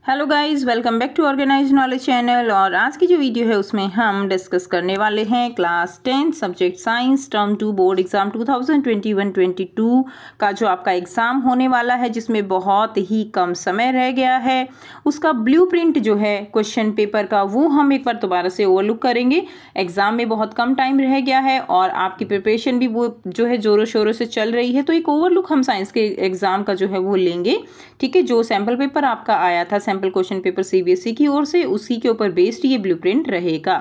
Hello guys, welcome back to organise knowledge channel. और आज की जो वीडियो है उसमें हम डिस्कस करने वाले हैं class 10 subject science term 2 board exam 2021-22 का जो आपका एग्ज़ाम होने वाला है, जिसमें बहुत ही कम समय रह गया है। उसका ब्लूप्रिंट जो है क्वेश्चन पेपर का, वो हम एक बार दोबारा से ओवरलुक करेंगे। एग्ज़ाम में बहुत कम टाइम रह गया है और आपकी प्रिपरेशन भी वो जो है ज़ोरों शोरों से चल रही है, तो एक ओवरलुक हम साइंस के एग्ज़ाम का जो है वो लेंगे। ठीक है, जो सैम्पल पेपर आपका आया था, सैम्पल क्वेश्चन पेपर सीबीएसई की ओर से, उसी के ऊपर बेस्ड ये ब्लूप्रिंट रहेगा।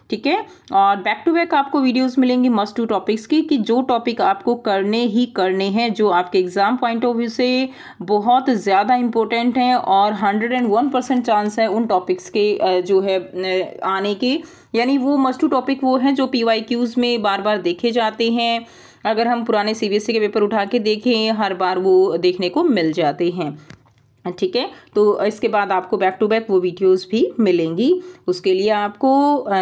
ठीक है, और बैक टू बैक आपको वीडियोस मिलेंगी मस्ट टू टॉपिक्स की, कि जो टॉपिक आपको करने ही करने हैं, जो आपके एग्जाम पॉइंट ऑफ व्यू से बहुत ज़्यादा इंपॉर्टेंट हैं और 101% चांस है उन टॉपिक्स के जो है आने के। यानी वो मस्ट टू टॉपिक वो हैं जो PYQs में बार बार देखे जाते हैं। अगर हम पुराने सीबीएसई के पेपर उठा के देखें, हर बार वो देखने को मिल जाते हैं। ठीक है, तो इसके बाद आपको बैक टू बैक वो वीडियोस भी मिलेंगी। उसके लिए आपको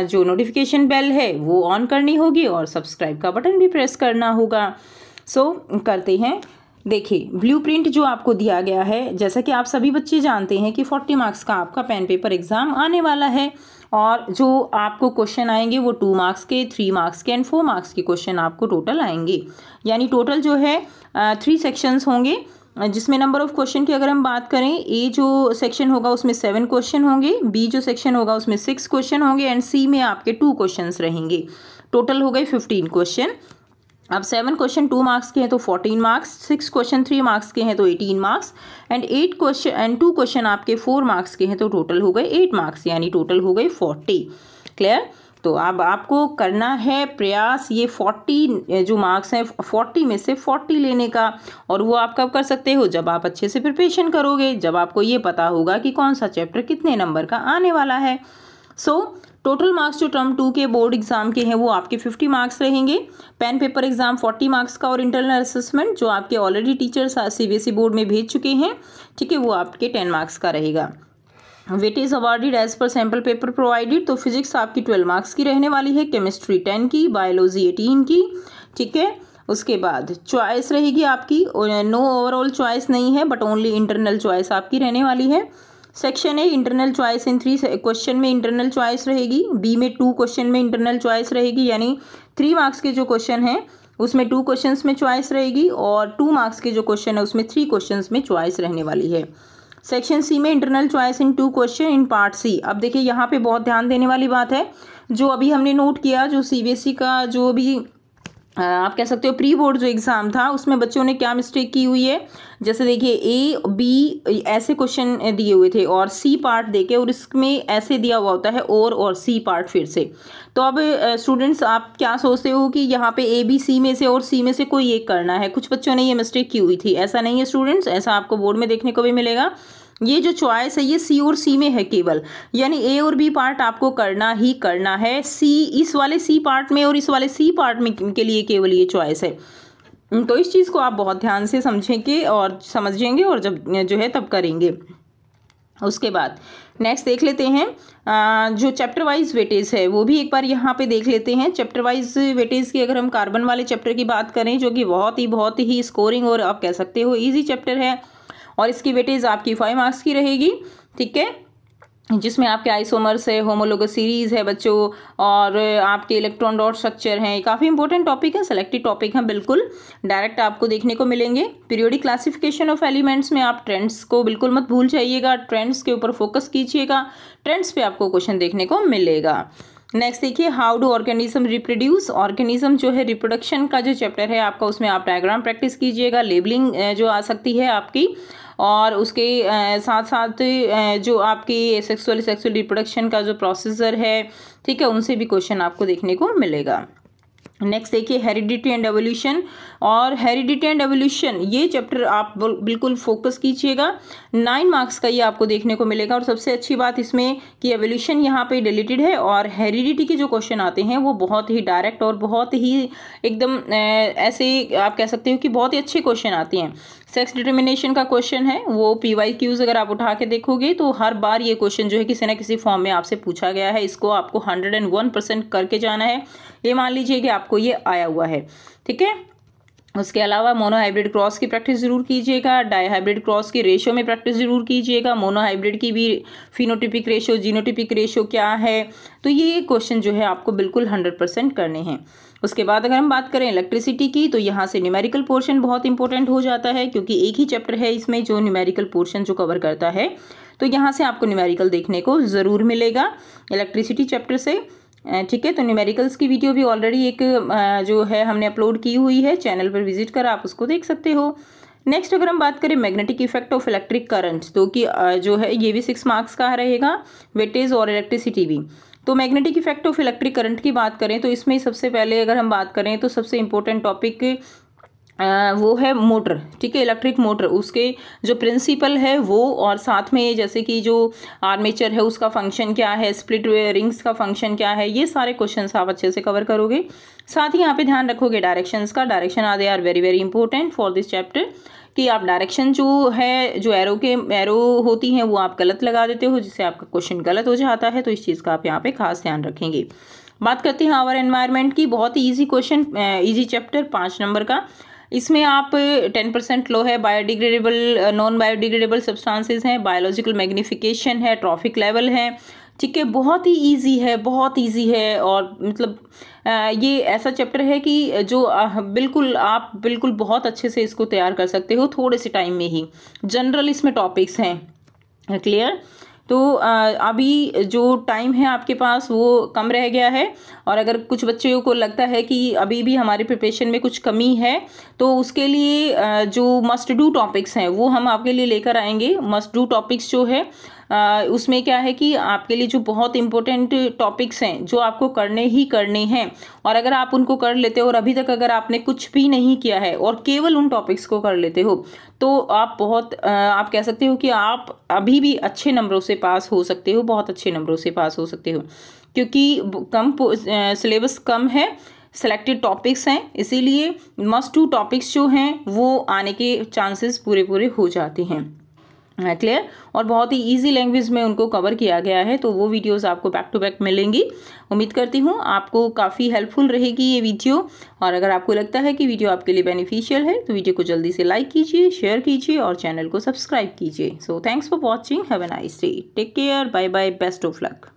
जो नोटिफिकेशन बेल है वो ऑन करनी होगी और सब्सक्राइब का बटन भी प्रेस करना होगा। सो करते हैं। देखिए, ब्लूप्रिंट जो आपको दिया गया है, जैसा कि आप सभी बच्चे जानते हैं कि 40 मार्क्स का आपका पेन पेपर एग्जाम आने वाला है और जो आपको क्वेश्चन आएंगे वो 2 मार्क्स के, 3 मार्क्स के एंड 4 मार्क्स के क्वेश्चन आपको टोटल आएंगे। यानी टोटल जो है 3 सेक्शंस होंगे, जिसमें नंबर ऑफ क्वेश्चन की अगर हम बात करें, ए जो सेक्शन होगा उसमें 7 क्वेश्चन होंगे, बी जो सेक्शन होगा उसमें 6 क्वेश्चन होंगे एंड सी में आपके 2 क्वेश्चंस रहेंगे। टोटल हो गए 15 क्वेश्चन। अब 7 क्वेश्चन 2 मार्क्स के हैं तो 14 मार्क्स, 6 क्वेश्चन 3 मार्क्स के हैं तो 18 marks and 8 question and 2 question आपके 4 मार्क्स के हैं तो टोटल हो गए 8 मार्क्स, यानी टोटल हो गए 40। क्लियर? तो अब आपको करना है प्रयास ये 40 जो मार्क्स हैं 40 में से 40 लेने का। और वो आप कब कर सकते हो? जब आप अच्छे से प्रिपरेशन करोगे, जब आपको ये पता होगा कि कौन सा चैप्टर कितने नंबर का आने वाला है। सो टोटल मार्क्स जो टर्म 2 के बोर्ड एग्जाम के हैं वो आपके 50 मार्क्स रहेंगे। पेन पेपर एग्जाम 40 मार्क्स का और इंटरनल असेसमेंट जो आपके ऑलरेडी टीचर्स सीबीएसई बोर्ड में भेज चुके हैं, ठीक है, वो आपके 10 मार्क्स का रहेगा। Weightage awarded as per sample paper provided, तो फिजिक्स आपकी 12 मार्क्स की रहने वाली है, केमिस्ट्री 10 की, बायोलॉजी 18 की। ठीक है, उसके बाद चॉइस रहेगी आपकी, नो ओवरऑल चॉइस नहीं है बट ओनली इंटरनल चॉइस आपकी रहने वाली है। Section a internal choice in 3 question में इंटरनल चॉइस रहेगी, बी में 2 क्वेश्चन में इंटरनल चॉइस रहेगी, यानी 3 मार्क्स के जो क्वेश्चन हैं उसमें 2 क्वेश्चंस में चॉइस रहेगी और 2 मार्क्स के जो क्वेश्चन है उसमें 3 क्वेश्चंस में चॉइस रहने वाली है। सेक्शन सी में internal choice in 2 question in part C. अब देखिए, यहाँ पे बहुत ध्यान देने वाली बात है, जो अभी हमने नोट किया, जो सीबीएसई का जो भी आप कह सकते हो प्री बोर्ड जो एग्ज़ाम था, उसमें बच्चों ने क्या मिस्टेक की हुई है। जैसे देखिए, ए बी ऐसे क्वेश्चन दिए हुए थे और सी पार्ट देके, और इसमें ऐसे दिया हुआ होता है और सी पार्ट फिर से। तो अब स्टूडेंट्स, आप क्या सोचते हो कि यहाँ पे ए बी सी में से और सी में से कोई एक करना है? कुछ बच्चों ने ये मिस्टेक की हुई थी। ऐसा नहीं है स्टूडेंट्स, ऐसा आपको बोर्ड में देखने को भी मिलेगा। ये जो चॉइस है ये सी और सी में है केवल, यानी ए और बी पार्ट आपको करना ही करना है। सी इस वाले सी पार्ट में और इस वाले सी पार्ट में के लिए केवल ये चॉइस है। तो इस चीज़ को आप बहुत ध्यान से समझेंगे और समझेंगे और जब जो है तब करेंगे। उसके बाद नेक्स्ट देख लेते हैं, जो चैप्टर वाइज वेटेज है वो भी एक बार यहाँ पे देख लेते हैं। चैप्टर वाइज वेटेज की अगर हम कार्बन वाले चैप्टर की बात करें, जो कि बहुत ही स्कोरिंग और आप कह सकते हो ईजी चैप्टर है, और इसकी वेटेज आपकी 5 मार्क्स की रहेगी। ठीक है, जिसमें आपके आइसोमर्स है, होमोलोगस सीरीज है बच्चों, और आपके इलेक्ट्रॉन डॉट स्ट्रक्चर हैं। काफ़ी इंपॉर्टेंट टॉपिक है, सेलेक्टेड टॉपिक है, बिल्कुल डायरेक्ट आपको देखने को मिलेंगे। पीरियोडिक क्लासिफिकेशन ऑफ एलिमेंट्स में आप ट्रेंड्स को बिल्कुल मत भूल जाइएगा, ट्रेंड्स के ऊपर फोकस कीजिएगा, ट्रेंड्स पे आपको क्वेश्चन देखने को मिलेगा। नेक्स्ट देखिए, how do organism reproduce. Organism जो है रिप्रोडक्शन का जो चैप्टर है आपका, उसमें आप डायग्राम प्रैक्टिस कीजिएगा, लेबलिंग जो आ सकती है आपकी, और उसके साथ साथ जो आपकी सेक्सुअल रिप्रोडक्शन का जो प्रोसीजर है, ठीक है, उनसे भी क्वेश्चन आपको देखने को मिलेगा। नेक्स्ट देखिए, हेरिडिटी एंड एवोल्यूशन। और हेरिडिटी एंड एवोल्यूशन ये चैप्टर आप बिल्कुल फोकस कीजिएगा, 9 मार्क्स का ये आपको देखने को मिलेगा। और सबसे अच्छी बात इसमें कि एवोल्यूशन यहाँ पे डिलीटेड है और हेरिडिटी के जो क्वेश्चन आते हैं वो बहुत ही डायरेक्ट और बहुत ही एकदम ऐसे आप कह सकते हो कि बहुत ही अच्छे क्वेश्चन आते हैं। सेक्स डिटर्मिनेशन का क्वेश्चन है, वो PYQs अगर आप उठा के देखोगे तो हर बार ये क्वेश्चन जो है किसी न किसी फॉर्म में आपसे पूछा गया है। इसको आपको 101% करके जाना है। ये मान लीजिए कि आपको ये आया हुआ है, ठीक है। उसके अलावा मोनो हाइब्रिड क्रॉस की प्रैक्टिस जरूर कीजिएगा, डाई हाइब्रिड क्रॉस की रेशियो में प्रैक्टिस जरूर कीजिएगा, मोनो हाइब्रिड की भी फिनोटिपिक रेशियो जीनोटिपिक रेशियो क्या है। तो ये क्वेश्चन जो है आपको बिल्कुल 100% करने हैं। उसके बाद अगर हम बात करें इलेक्ट्रिसिटी की, तो यहाँ से न्यूमेरिकल पोर्शन बहुत इंपॉर्टेंट हो जाता है, क्योंकि एक ही चैप्टर है इसमें जो न्यूमेरिकल पोर्शन जो कवर करता है। तो यहाँ से आपको न्यूमेरिकल देखने को ज़रूर मिलेगा इलेक्ट्रिसिटी चैप्टर से। ठीक है, तो न्यूमेरिकल्स की वीडियो भी ऑलरेडी एक जो है हमने अपलोड की हुई है, चैनल पर विजिट कर आप उसको देख सकते हो। नेक्स्ट अगर हम बात करें magnetic effect of electric current, तो कि जो है ये भी 6 मार्क्स का रहेगा, वेटेज और इलेक्ट्रिसिटी भी। तो magnetic effect of electric current की बात करें तो इसमें सबसे पहले अगर हम बात करें तो सबसे इंपॉर्टेंट टॉपिक वो है मोटर। ठीक है, इलेक्ट्रिक मोटर, उसके जो प्रिंसिपल है वो, और साथ में जैसे कि जो आर्मेचर है उसका फंक्शन क्या है, स्प्लिट रिंग्स का फंक्शन क्या है, ये सारे क्वेश्चंस आप अच्छे से कवर करोगे। साथ ही यहाँ पे ध्यान रखोगे डायरेक्शंस का। Direction are they are very very important for this chapter, कि आप डायरेक्शन जो है, जो एरो होती हैं वो आप गलत लगा देते हो, जिससे आपका क्वेश्चन गलत हो जाता है। तो इस चीज़ का आप यहाँ पे खास ध्यान रखेंगे। बात करते हैं आवर एनवायरनमेंट की। बहुत ही easy question, easy chapter, 5 number का। इसमें आप 10% लो है, बायोडिग्रेडेबल नॉन बायोडिग्रेडेबल सब्सटेंसेस हैं, बायोलॉजिकल मैग्निफिकेशन है, ट्रॉफिक लेवल है। ठीक है, बहुत ही इजी है, बहुत इजी है। और मतलब ये ऐसा चैप्टर है कि जो आप बिल्कुल बहुत अच्छे से इसको तैयार कर सकते हो थोड़े से टाइम में ही। जनरल इसमें टॉपिक्स हैं, क्लियर। तो अभी जो टाइम है आपके पास वो कम रह गया है, और अगर कुछ बच्चों को लगता है कि अभी भी हमारे प्रिपरेशन में कुछ कमी है, तो उसके लिए जो मस्ट डू टॉपिक्स हैं वो हम आपके लिए लेकर आएंगे। मस्ट डू टॉपिक्स जो है उसमें क्या है कि आपके लिए जो बहुत इंपॉर्टेंट टॉपिक्स हैं जो आपको करने ही करने हैं, और अगर आप उनको कर लेते हो और अभी तक अगर आपने कुछ भी नहीं किया है और केवल उन टॉपिक्स को कर लेते हो, तो आप आप कह सकते हो कि आप अभी भी अच्छे नंबरों से पास हो सकते हो, बहुत अच्छे नंबरों से पास हो सकते हो, क्योंकि कम सिलेबस कम है, सेलेक्टेड टॉपिक्स हैं, इसीलिए मस्ट टू टॉपिक्स जो हैं वो आने के चांसेस पूरे पूरे हो जाते हैं। क्लियर। और बहुत ही इजी लैंग्वेज में उनको कवर किया गया है, तो वो वीडियोस आपको बैक टू बैक मिलेंगी। उम्मीद करती हूँ आपको काफ़ी हेल्पफुल रहेगी ये वीडियो, और अगर आपको लगता है कि वीडियो आपके लिए बेनिफिशियल है तो वीडियो को जल्दी से लाइक कीजिए, शेयर कीजिए और चैनल को सब्सक्राइब कीजिए। So thanks for watching, have a nice day, take care, bye bye, best of luck.